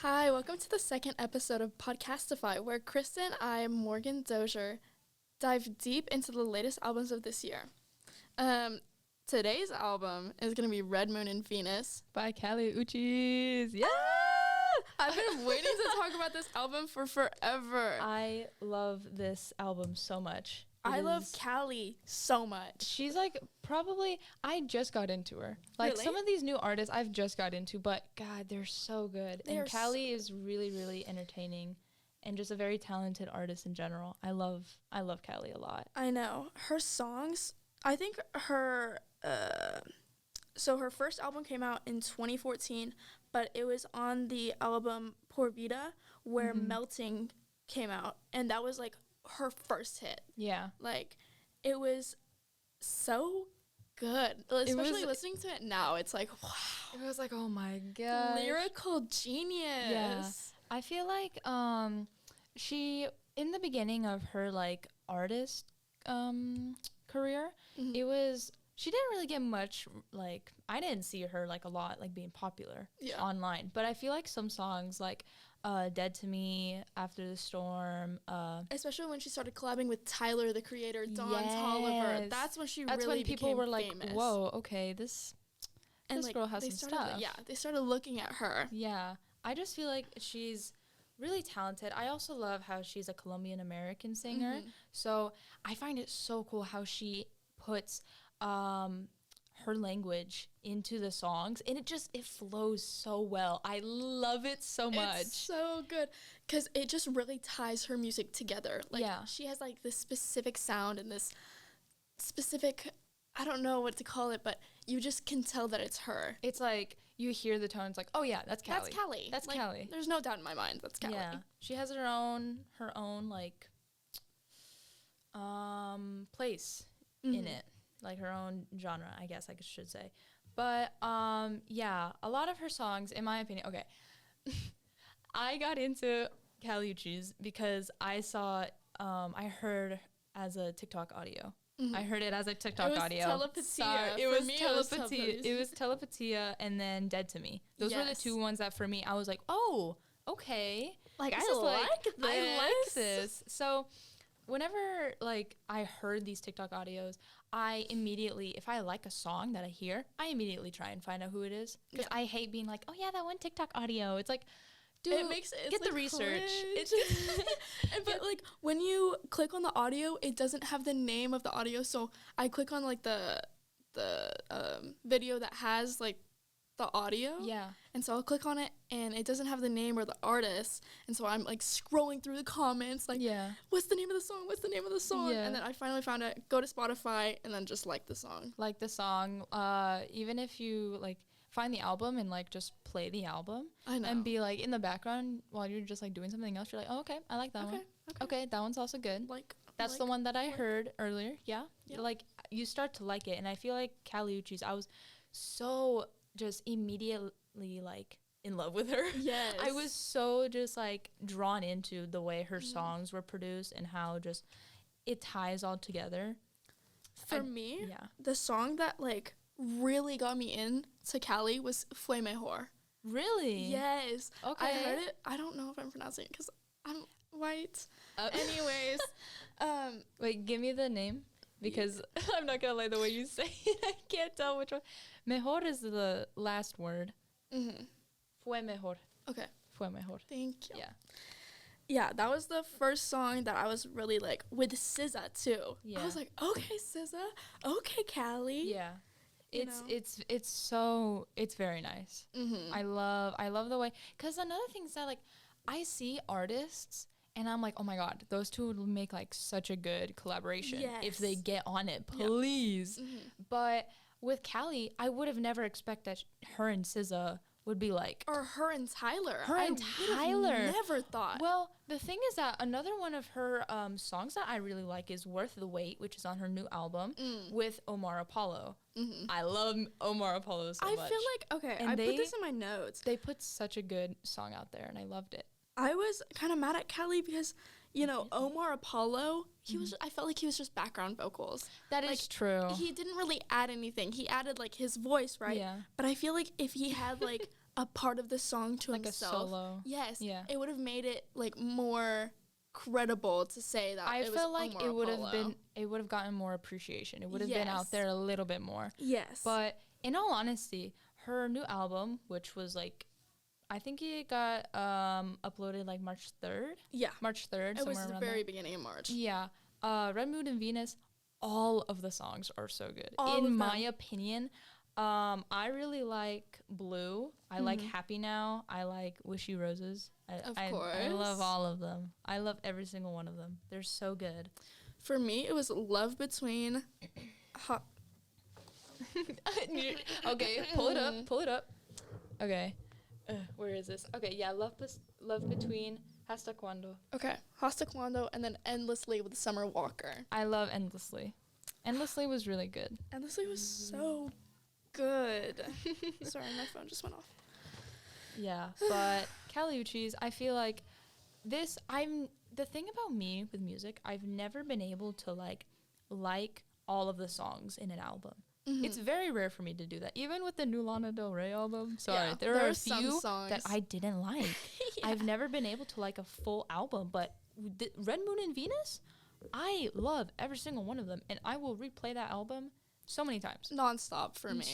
Hi, welcome to the second episode of Podcastify, where Krista and I, Morgen, Dozier, dive deep into the latest albums of this year. Today's album is going to be Red Moon and Venus by Kali Uchis. Yeah! I've been waiting to talk about this album for forever. I love this album so much. I love Kali so much. She's I just got into her. Really? Some of these new artists I've just got into, but God, they're so good. And Kali is really, really entertaining and just a very talented artist in general. I love Kali a lot. I know. Her songs, I think her first album came out in 2014, but it was on the album Por Vida where Melting came out, and that was her first hit. Yeah. It was so good. Especially listening to it now, it's wow. It was oh my God. Lyrical genius. Yeah. I feel like she, in the beginning of her artist career, she didn't really get much, I didn't see her a lot being popular online. But I feel like some songs Dead to Me, After the Storm. Especially when she started collabing with Tyler, the Creator, Don Toliver. That's when people were famous. Whoa, okay, this girl has some stuff. Yeah, they started looking at her. Yeah, I just feel like she's really talented. I also love how she's a Colombian American singer. So I find it so cool how she puts her language into the songs, and it flows so well. I love it so much. It's so good because it just really ties her music together. She has this specific sound and this specific, I don't know what to call it, but you just can tell that it's her. It's you hear the tones oh yeah, that's Kali. That's Kali. That's Kali. There's no doubt in my mind that's Kali. Yeah. She has her own place in it. Her own genre, I guess I should say. But, yeah, a lot of her songs, in my opinion, okay. I got into Kali Uchis because I heard as a TikTok audio. I heard it as a TikTok audio. Telepatia. It was Telepatia and then Dead to Me. Those were the two ones that for me, I was oh, okay. I like this. So whenever I heard these TikTok audios, I immediately, if I like a song that I hear, I immediately try and find out who it is. Because I hate being oh yeah, that one TikTok audio. It's dude, get the research. But when you click on the audio, it doesn't have the name of the audio. So I click on the video that has the audio. Yeah. And so I'll click on it, and it doesn't have the name or the artist. And so I'm scrolling through the comments, what's the name of the song? What's the name of the song? Yeah. And then I finally found it. Go to Spotify, and then just the song. The song. Even if you find the album and just play the album. I know. And be in the background while you're just doing something else. You're oh, okay, I like that one. Okay, that one's also good. That's the one that I heard earlier. Yeah. You start to like it, and I feel like Kali Uchis, I was so just immediately in love with her. Yes. I was so just drawn into the way her songs were produced and how just it ties all together. For me, the song that really got me into Kali was Fue Mejor. Really? Yes. Okay. I heard it. I don't know if I'm pronouncing it because I'm white. Anyways. Wait, give me the name. Because I'm not going to lie, the way you say it, I can't tell which one. Mejor is the last word. Fue mejor. Okay. Fue mejor. Thank you. Yeah. Yeah, that was the first song that I was really with SZA too. Yeah. I was okay, SZA. Okay, Kali. Yeah. It's very nice. I love the way, because another thing is that I see artists and I'm oh my God, those two would make such a good collaboration if they get on it, please. Yeah. But with Kali, I would have never expected her and SZA would be or her and Tyler. Tyler. Never thought. Well, the thing is that another one of her songs that I really like is Worth the Wait, which is on her new album with Omar Apollo. I love Omar Apollo so much. I feel I put this in my notes. They put such a good song out there, and I loved it. I was kind of mad at Kali because, Omar Apollo, I felt he was just background vocals. That is true. He didn't really add anything. He added, his voice, right? Yeah. But I feel if he had, a part of the song to like himself. Like a solo. Yes. Yeah. It would have made it, like, more credible to say that I feel like it would have gotten more appreciation. It would have been out there a little bit more. Yes. But in all honesty, her new album, which was like, I think it got uploaded like March 3rd. Yeah. March 3rd. It was the very beginning of March. Yeah. Red Moon and Venus, all of the songs are so good. In my opinion, I really like Blue. I like Happy Now. I like Wish You Roses. Of course. I love all of them. I love every single one of them. They're so good. For me, it was Love Between... Okay, pull it up. Okay. Where is this? Okay, yeah, Love Between Hasta Cuando. Okay, Hasta Cuando, and then Endlessly with Summer Walker. I love Endlessly. Endlessly was really good. Endlessly was so good. Sorry, my phone just went off. Yeah, but Kali Uchis, I feel like the thing about me with music, I've never been able to like all of the songs in an album. Mm-hmm. It's very rare for me to do that. Even with the new Lana Del Rey album, sorry, there are a few songs that I didn't like. Yeah. I've never been able to like a full album, but Red Moon and Venus, I love every single one of them, and I will replay that album so many times. Nonstop for me.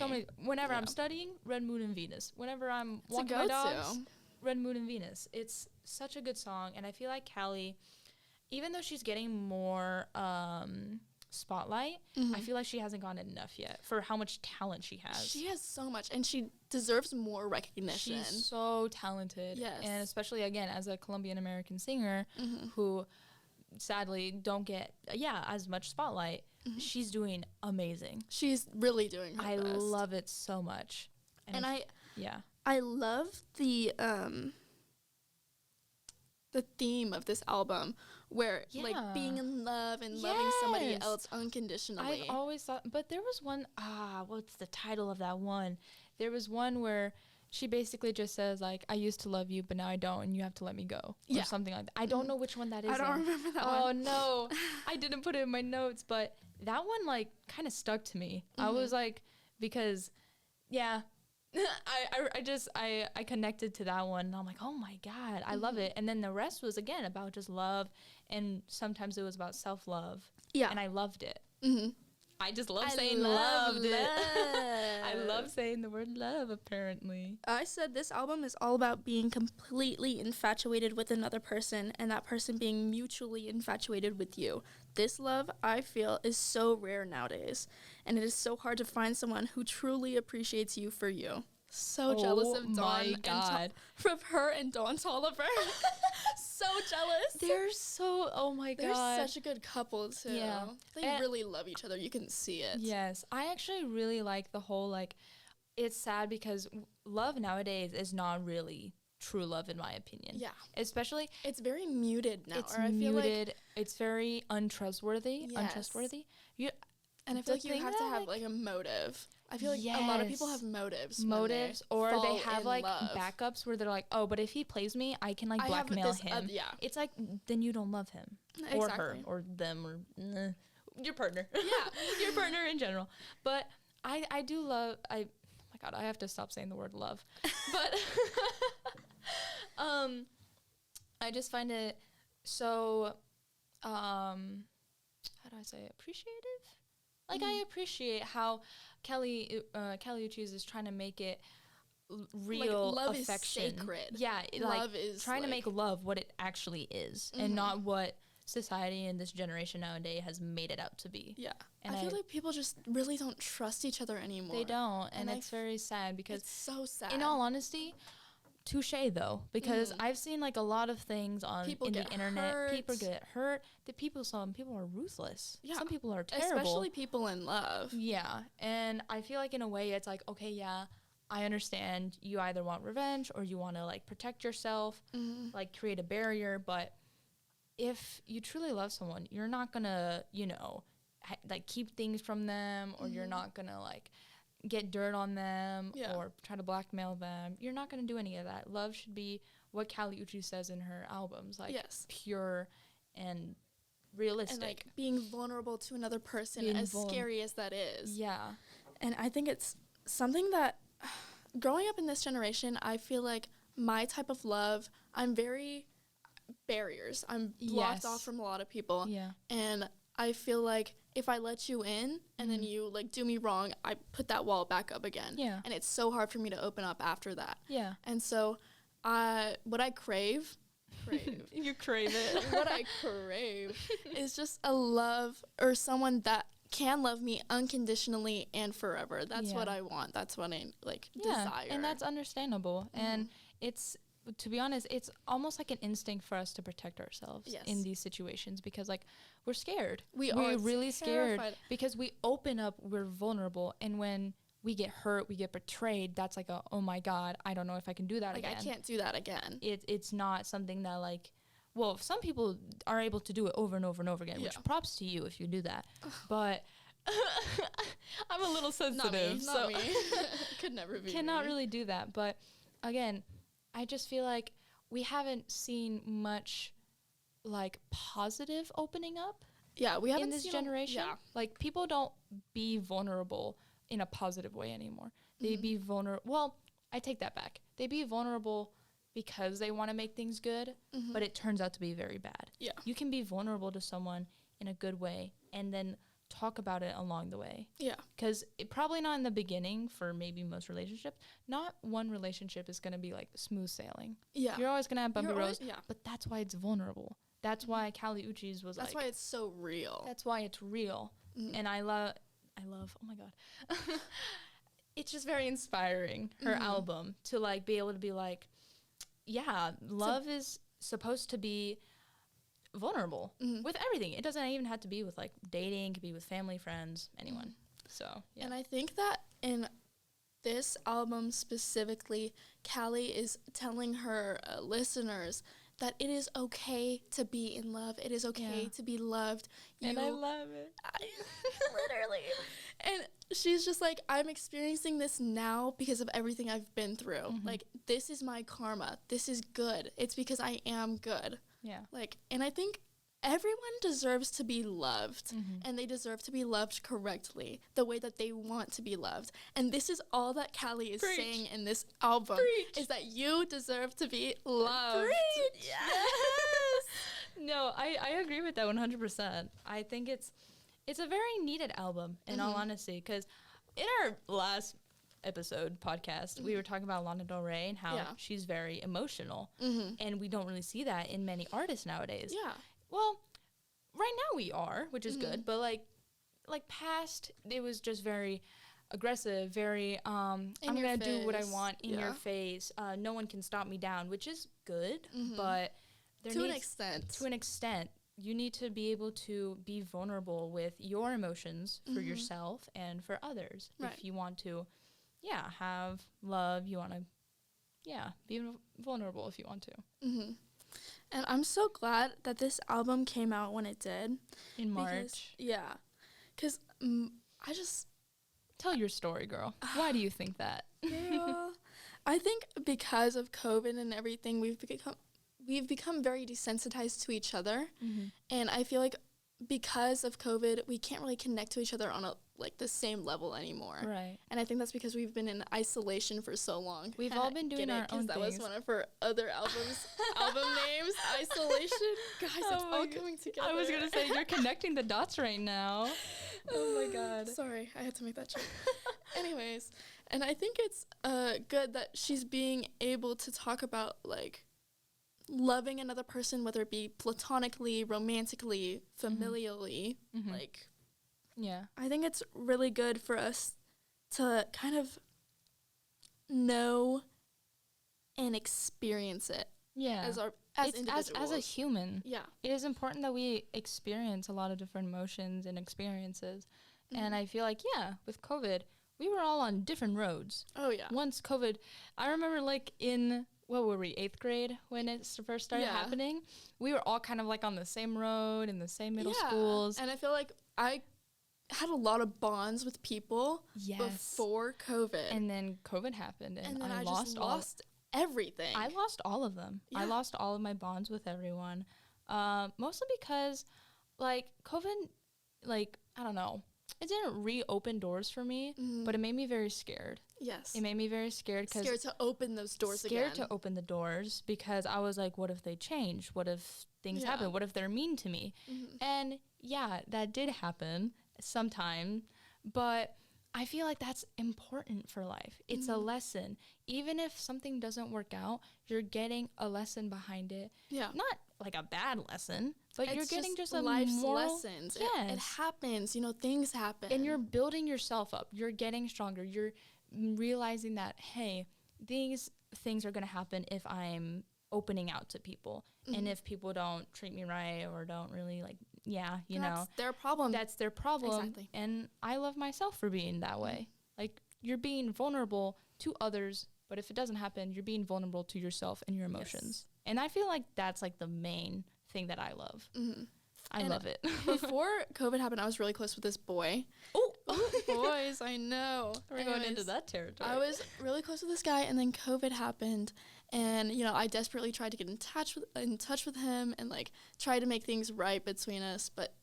Whenever I'm studying, Red Moon and Venus. Whenever I'm walking my dogs, Red Moon and Venus. It's such a good song, and I feel like Kali, even though she's getting more spotlight, I feel like she hasn't gotten enough yet for how much talent she has. She has so much, and she deserves more recognition. She's so talented. Yes. And especially, again, as a Colombian American singer who sadly don't get as much spotlight, she's doing amazing. She's really doing her best. I love it so much. And I love the theme of this album, where like being in love and loving somebody else unconditionally. I've always thought, but there was one, what's the title of that one? There was one where she basically just says like, I used to love you, but now I don't, and you have to let me go. Or something like that. I don't know which one that is. I don't remember that one. Oh no, I didn't put it in my notes, but that one like kind of stuck to me. I was like, because I connected to that one, and I'm like, oh my God, I love it. And then the rest was again about just love, and sometimes it was about self-love. Yeah. And I loved it. I just love saying loved it. I love saying the word love, apparently. I said this album is all about being completely infatuated with another person, and that person being mutually infatuated with you. This love, I feel, is so rare nowadays, and it is so hard to find someone who truly appreciates you for you. So jealous of Dawn from her and Dawn Tolliver. So jealous. They're so, oh my God. They're such a good couple, too. Yeah. They really love each other. You can see it. Yes. I actually really like the whole, like, it's sad because love nowadays is not really true love, in my opinion. Yeah. Especially. It's very muted now. It's muted. Like it's very untrustworthy. Yes. Untrustworthy. And I feel like you have to have, like, a motive. I feel like a lot of people have motives. Or they have, like, backups where they're like, oh, but if he plays me, I can, like, blackmail him. It's like, then you don't love him. Exactly. Or her. Or them. Or your partner. Yeah. Your partner in general. But I do love, oh, my God, I have to stop saying the word love. But I just find it so, how do I say it? Appreciative? Like, I appreciate how Kali Uchis is trying to make it real, like, love affection. Is sacred. Yeah, love is trying to make love what it actually is, and not what society and this generation nowadays has made it out to be. Yeah, and I feel like people just really don't trust each other anymore. They don't, and it's very sad because it's so sad. In all honesty. Touche though, because I've seen like a lot of things on the internet. People get hurt. Some people are ruthless. Yeah. Some people are terrible. Especially people in love. Yeah. And I feel like in a way it's like, okay, yeah, I understand you either want revenge or you want to like protect yourself, like create a barrier. But if you truly love someone, you're not gonna, like keep things from them, or you're not gonna like get dirt on them or try to blackmail them. You're not going to do any of that. Love should be what Kali Uchis says in her albums, like pure and realistic. And like being vulnerable to another person, scary as that is. Yeah. And I think it's something that growing up in this generation, I feel like my type of love, I'm very barriers. I'm blocked off from a lot of people. Yeah. And I feel like if I let you in and then you like do me wrong, I put that wall back up again. Yeah. And it's so hard for me to open up after that. Yeah. And so what I crave you crave it. what I crave is just a love or someone that can love me unconditionally and forever. That's what I want. That's what I desire. And that's understandable. And it's, to be honest, it's almost like an instinct for us to protect ourselves in these situations, because like we're scared. We're really scared because we open up, we're vulnerable, and when we get hurt, we get betrayed, that's like oh my God, I don't know if I can do that again. I can't do that again. It's not something that like, well, some people are able to do it over and over and over again, which props to you if you do that. But I'm a little sensitive. Not me. Could never be. Cannot really do that. But again, I just feel like we haven't seen much like positive opening up. Yeah, we haven't in this generation. Like people don't be vulnerable in a positive way anymore. They be vulnerable. Well, I take that back. They be vulnerable because they want to make things good, but it turns out to be very bad. Yeah. You can be vulnerable to someone in a good way and then talk about it along the way. Yeah. Because probably not in the beginning for maybe most relationships. Not one relationship is going to be like smooth sailing. Yeah. You're always going to have bumpy roads. Yeah. But that's why it's vulnerable. That's why Kali Uchis was that's why it's so real. That's why it's real. And I love, oh my God. It's just very inspiring, her album, to like be able to be like, yeah, love is supposed to be vulnerable with everything. It doesn't even have to be with like dating, it could be with family, friends, anyone. So yeah. And I think that in this album specifically, Kali is telling her listeners that it is okay to be in love. It is okay to be loved. And I love it. Literally. And she's just like, I'm experiencing this now because of everything I've been through. Like, this is my karma. This is good. It's because I am good. Yeah. Like, and I think everyone deserves to be loved, and they deserve to be loved correctly, the way that they want to be loved. And this is all that Kali is saying in this album, is that you deserve to be loved. Yes! No, I agree with that 100%. I think it's a very needed album, in all honesty, because in our last episode podcast, we were talking about Lana Del Rey and how she's very emotional, and we don't really see that in many artists nowadays. Yeah. Well, right now we are, which is good, but like past, it was just very aggressive, very I'm gonna do what I want in your face. No one can stop me down, which is good, but to an extent, you need to be able to be vulnerable with your emotions for yourself and for others. Right. If you want to, have love, you want to, be vulnerable if you want to. And I'm so glad that this album came out when it did. In March. Because I just... Tell your story, girl. Why do you think that? Girl, I think because of COVID and everything, we've become very desensitized to each other. And I feel like because of COVID, we can't really connect to each other on the same level anymore. Right. And I think that's because we've been in isolation for so long. We've all been doing our own things. That was one of her other album names, Isolation. Guys, it's all coming together. I was going to say, you're connecting the dots right now. Oh my God. Sorry, I had to make that joke. Anyways, and I think it's good that she's being able to talk about, like, loving another person, whether it be platonically, romantically, familially, like... Yeah. I think it's really good for us to kind of know and experience it. Yeah. As individuals. As a human. Yeah. It is important that we experience a lot of different emotions and experiences. And I feel like, with COVID, we were all on different roads. Oh, yeah. Once COVID, I remember like in... What were we, 8th grade when it first started happening? We were all kind of like on the same road in the same middle schools. And I feel like I had a lot of bonds with people before COVID. And then COVID happened and then I lost everything. I lost all of them. Yeah. I lost all of my bonds with everyone. Mostly because like COVID, like, I don't know. it didn't reopen doors for me, but it made me very scared. Yes. It made me very scared. Scared to open those doors again. Scared to open the doors because I was like, what if they change? What if things happen? What if they're mean to me? And yeah, that did happen sometime, but I feel like that's important for life. It's a lesson. Even if something doesn't work out, you're getting a lesson behind it. Yeah. Not like a bad lesson, but you're getting just a life's moral lessons. Yes. It happens. Things happen. And you're building yourself up. You're getting stronger. You're realizing that, hey, these things are going to happen if I'm opening out to people. And if people don't treat me right or don't really that's their problem. That's their problem. Exactly. And I love myself for being that way. Like, you're being vulnerable to others, but if it doesn't happen, you're being vulnerable to yourself and your emotions. Yes. And I feel like that's like the main thing that I love. I love it. Before COVID happened, I was really close with this boy. Oh, boys, I know. We're going into that territory. I was really close with this guy, and then COVID happened. And, I desperately tried to get in touch with him and, like, try to make things right between us. But,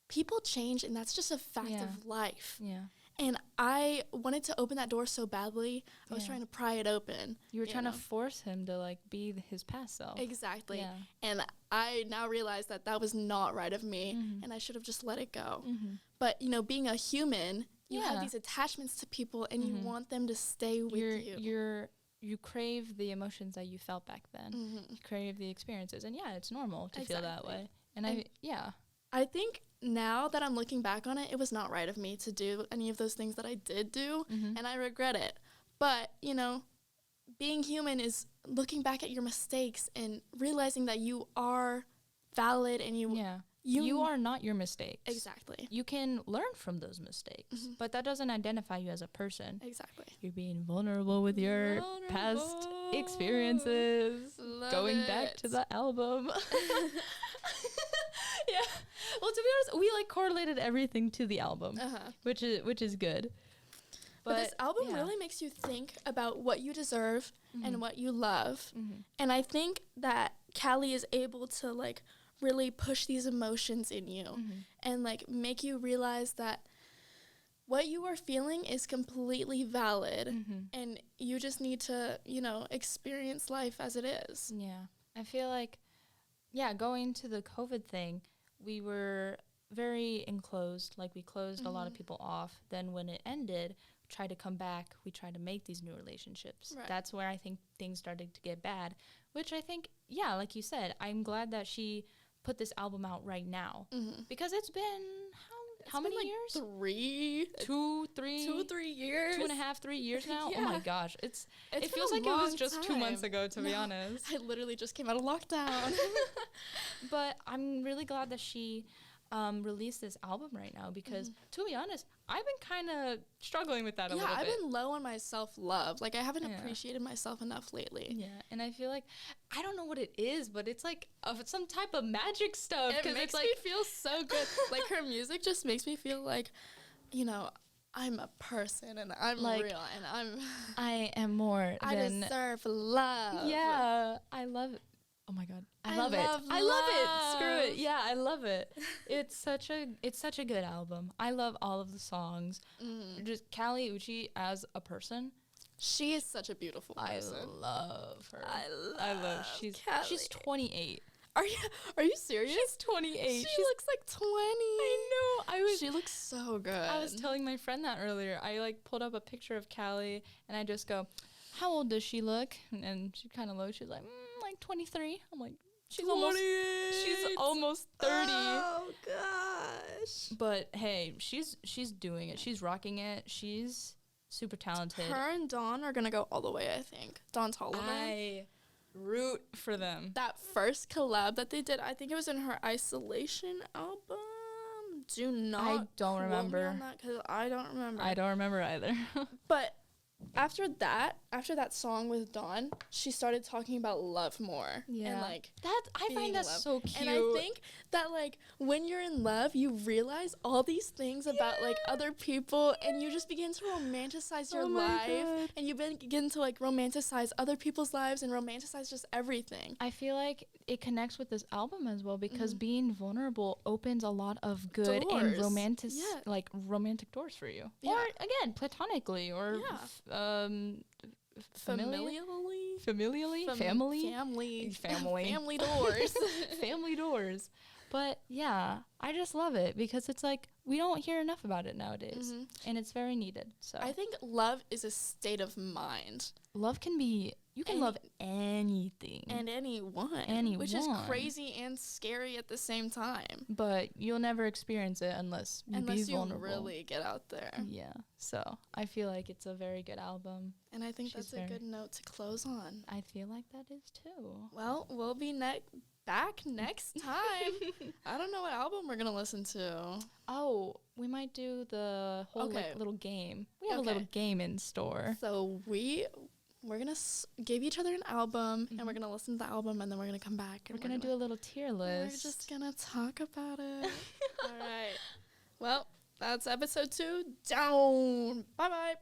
people change, and that's just a fact of life. Yeah. And I wanted to open that door so badly. I was trying to pry it open. You were trying to force him to, like, be his past self. Exactly. Yeah. And I now realize that that was not right of me, and I should have just let it go. But, being a human, you have these attachments to people, and you want them to stay with you. You crave the emotions that you felt back then. You crave the experiences. And, it's normal to feel that way. And I think now that I'm looking back on it, it was not right of me to do any of those things that I did do, and I regret it. But, being human is looking back at your mistakes and realizing that you are valid and you are not your mistakes. Exactly. You can learn from those mistakes, but that doesn't identify you as a person. Exactly. You're being vulnerable with your past experiences. Going back to the album. Yeah. Well, to be honest, we correlated everything to the album, which is good. But this album really makes you think about what you deserve and what you love. And I think that Kali is able to really push these emotions in you and make you realize that what you are feeling is completely valid and you just need to, experience life as it is. Yeah. I feel like, going to the COVID thing, we were very enclosed. We closed a lot of people off. Then when it ended, we tried to come back. We tried to make these new relationships. Right. That's where I think things started to get bad, which I think, like you said, I'm glad that she put this album out right now because it's been how many years? 2, 3 years. 2.5, 3 years now. Oh my gosh. It feels like it was just 2 months ago, to be honest. I literally just came out of lockdown. But I'm really glad that she released this album right now because, to be honest, I've been kind of struggling with that a little bit. Yeah, I've been low on my self-love. I haven't appreciated myself enough lately. Yeah, and I feel like, I don't know what it is, but it's some type of magic stuff. It makes me feel so good. Her music just makes me feel like, I'm a person and I'm real and I am more I deserve love. Yeah, I love it. Oh my God. I love it. Screw it. Yeah, I love it. It's such a good album. I love all of the songs. Just Kali Uchis as a person. She is such a beautiful person. I love her. I love Kali. She's 28. Are you serious? She's 28. She looks like 20. I know. She looks so good. I was telling my friend that earlier. I pulled up a picture of Kali and I just go, how old does she look? And she kind of looks. She's like 23. I'm like, she's almost 30. Oh gosh. But hey, she's doing it. She's rocking it. She's super talented. Her and Dawn are gonna go all the way, I think. Dawn Tolliver. I root for them. That first collab that they did, I think it was in her Isolation album. I don't remember. Because I don't remember. I don't remember either. But after that song with Dawn, she started talking about love more. Yeah. And, like, I find that so cute. And I think that, like, when you're in love, you realize all these things about, like, other people, and you just begin to romanticize your life. God. And you begin to, like, romanticize other people's lives and romanticize just everything. I feel like it connects with this album as well, because being vulnerable opens a lot of good and romantic doors for you. Yeah. Or, again, platonically, or familially, family doors. Family doors. But yeah, I just love it because it's like we don't hear enough about it nowadays, and it's very needed. So I think love is a state of mind. Love can be, you can love anything and anyone, which is crazy and scary at the same time. But you'll never experience it unless you really get out there. Yeah. So I feel like it's a very good album, and I think that's a good note to close on. I feel like that is too. Well, we'll be back next time. I don't know what album we're gonna listen to. Oh, we might do the whole little game. We have a little game in store. So we're gonna give each other an album, and we're gonna listen to the album, and then we're gonna come back. And we're gonna do a little tier list. We're just gonna talk about it. All right. Well, that's episode 2 down. Bye bye.